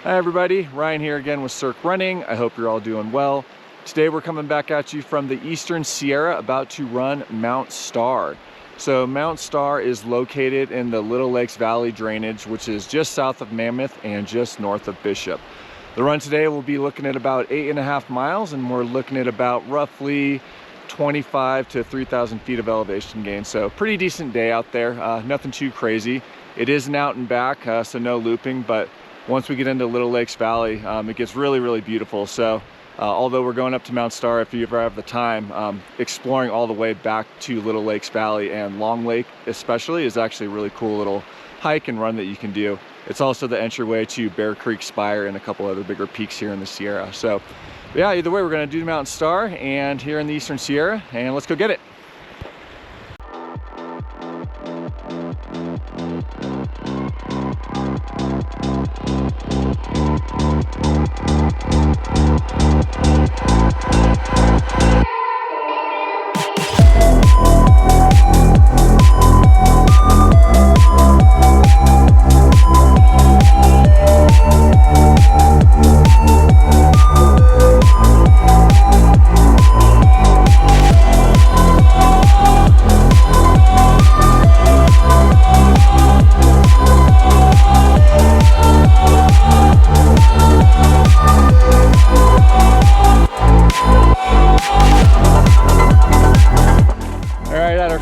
Hi everybody, Ryan here again with Cirque Running. I hope you're all doing well. Today we're coming back at you from the Eastern Sierra, about to run Mount Starr. So Mount Starr is located in the Little Lakes Valley drainage, which is just south of Mammoth and just north of Bishop. The run today will be looking at about 8.5 miles, and we're looking at about roughly 25 to 3,000 feet of elevation gain. So pretty decent day out there, nothing too crazy. It is an out and back, so no looping, but once we get into Little Lakes Valley, it gets really beautiful. So although we're going up to Mount Starr, if you ever have the time, exploring all the way back to Little Lakes Valley and Long Lake especially is actually a really cool little hike and run that you can do. It's also the entryway to Bear Creek Spire and a couple other bigger peaks here in the Sierra. So yeah, either way, we're gonna do Mount Starr and here in the Eastern Sierra, and let's go get it.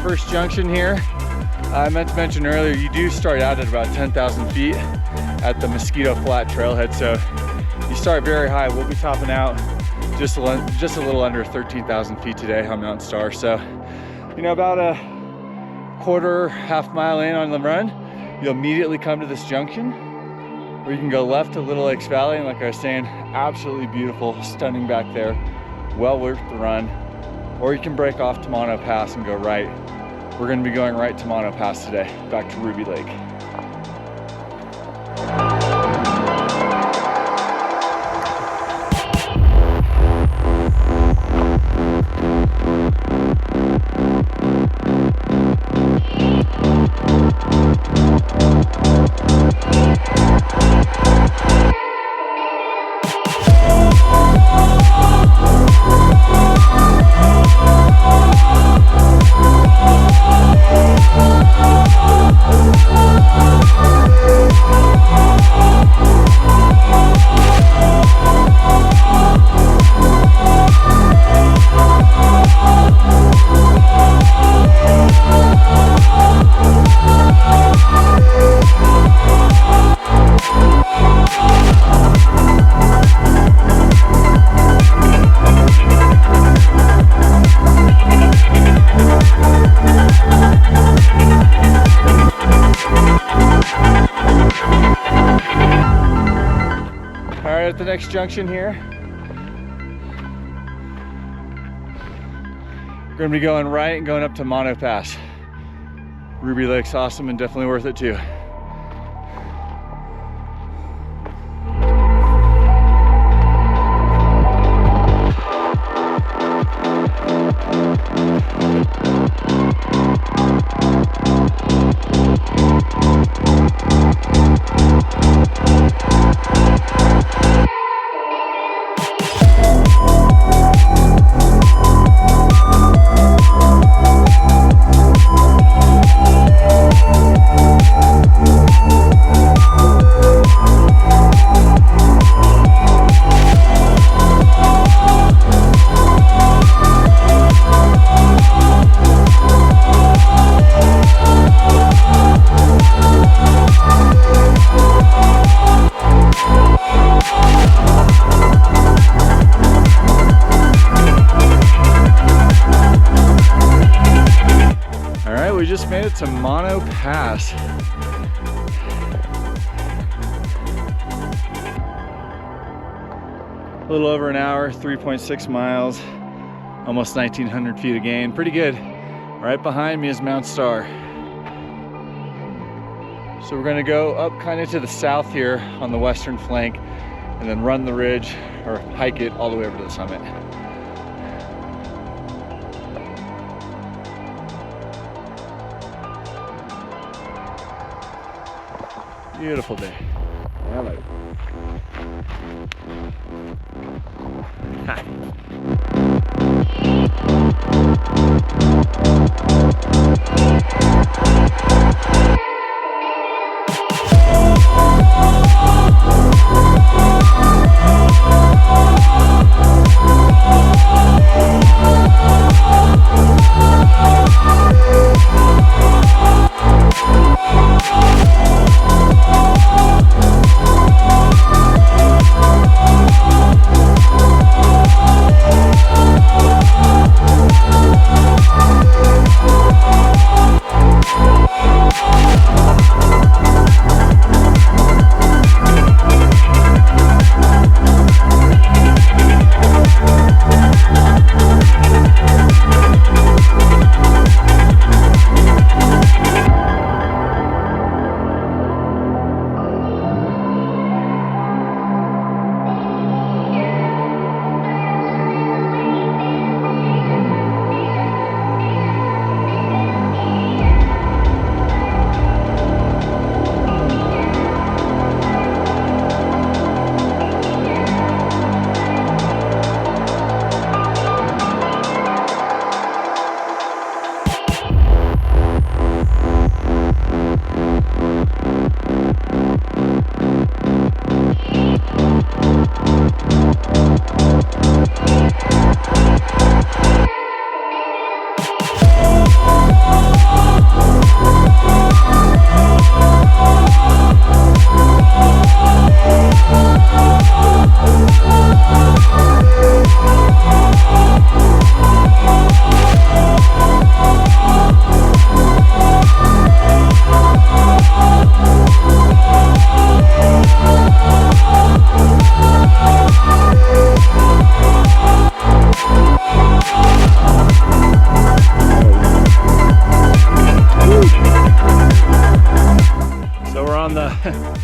First junction here. I meant to mention earlier, you do start out at about 10,000 feet at the Mosquito Flat trailhead, so you start very high. We'll be topping out just a little under 13,000 feet today on Mount Starr. So, you know, about a half mile in on the run, you'll immediately come to this junction where you can go left to Little Lakes Valley, and like I was saying, absolutely beautiful, stunning back there, well worth the run. Or you can break off to Mono Pass and go right. We're going to be going right to Mono Pass today, back to Ruby Lake. At the next junction here, we're going to be going right and going up to Mono Pass. Ruby Lake's awesome and definitely worth it too. We just made it to Mono Pass. A little over an hour, 3.6 miles, almost 1,900 feet of gain. Pretty good. Right behind me is Mount Starr. So we're gonna go up kind of to the south here on the western flank and then run the ridge or hike it all the way over to the summit. Beautiful day. I like it.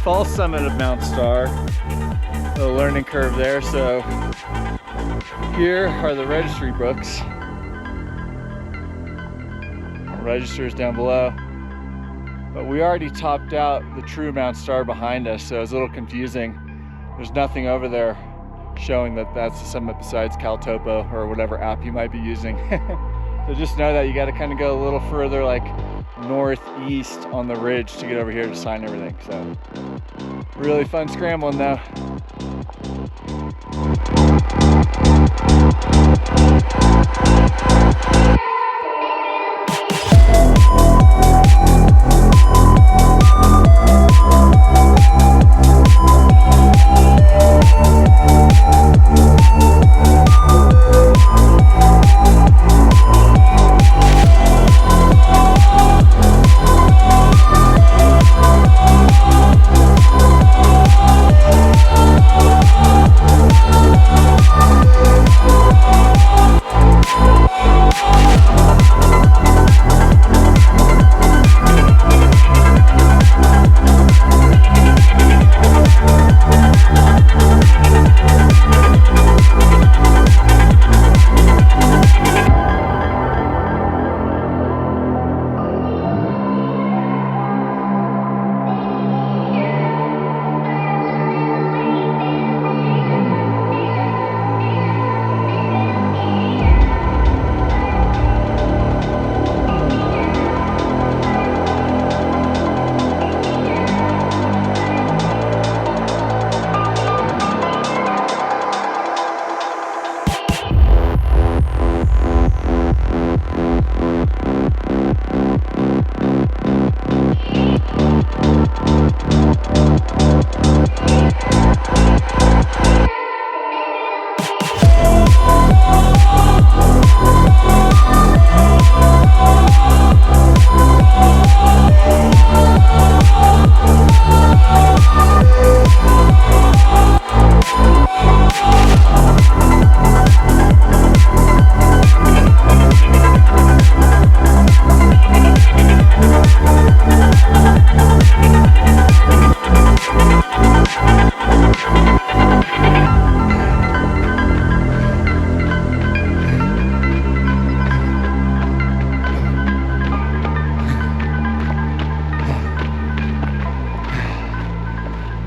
Fall summit of Mount Starr. The learning curve there. So here are the registry books. Registers down below. But we already topped out the true Mount Starr behind us, so it's a little confusing. There's nothing over there showing that that's the summit besides CalTopo or whatever app you might be using. So just know that you got to kind of go a little further, like northeast on the ridge to get over here to sign everything. So really fun scrambling though.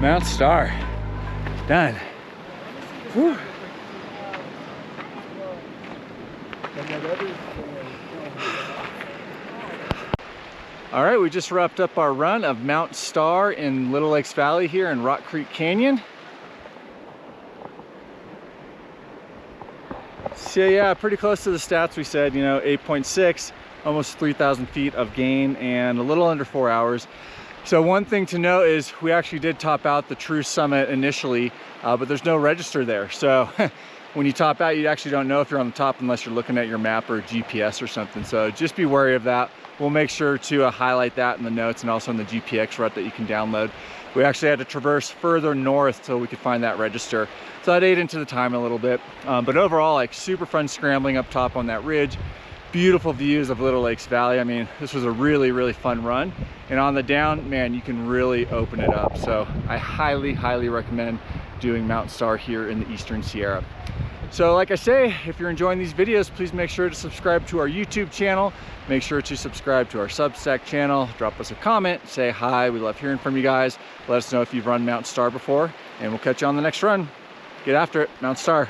Mount Starr. Done. Whew. All right, we just wrapped up our run of Mount Starr in Little Lakes Valley here in Rock Creek Canyon. So yeah, pretty close to the stats we said, you know, 8.6, almost 3,000 feet of gain and a little under 4 hours. So one thing to note is we actually did top out the true summit initially, but there's no register there. So when you top out, you actually don't know if you're on the top unless you're looking at your map or GPS or something. So just be wary of that. We'll make sure to highlight that in the notes and also in the GPX route that you can download. We actually had to traverse further north so we could find that register. So that ate into the time a little bit. But overall, like super fun scrambling up top on that ridge. Beautiful views of Little Lakes Valley. I mean, this was a really, really fun run. And on the down, man, you can really open it up. So I highly, highly recommend doing Mount Starr here in the Eastern Sierra. So like I say, if you're enjoying these videos, please make sure to subscribe to our YouTube channel. Make sure to subscribe to our Substack channel. Drop us a comment, say hi. We love hearing from you guys. Let us know if you've run Mount Starr before, and we'll catch you on the next run. Get after it, Mount Starr.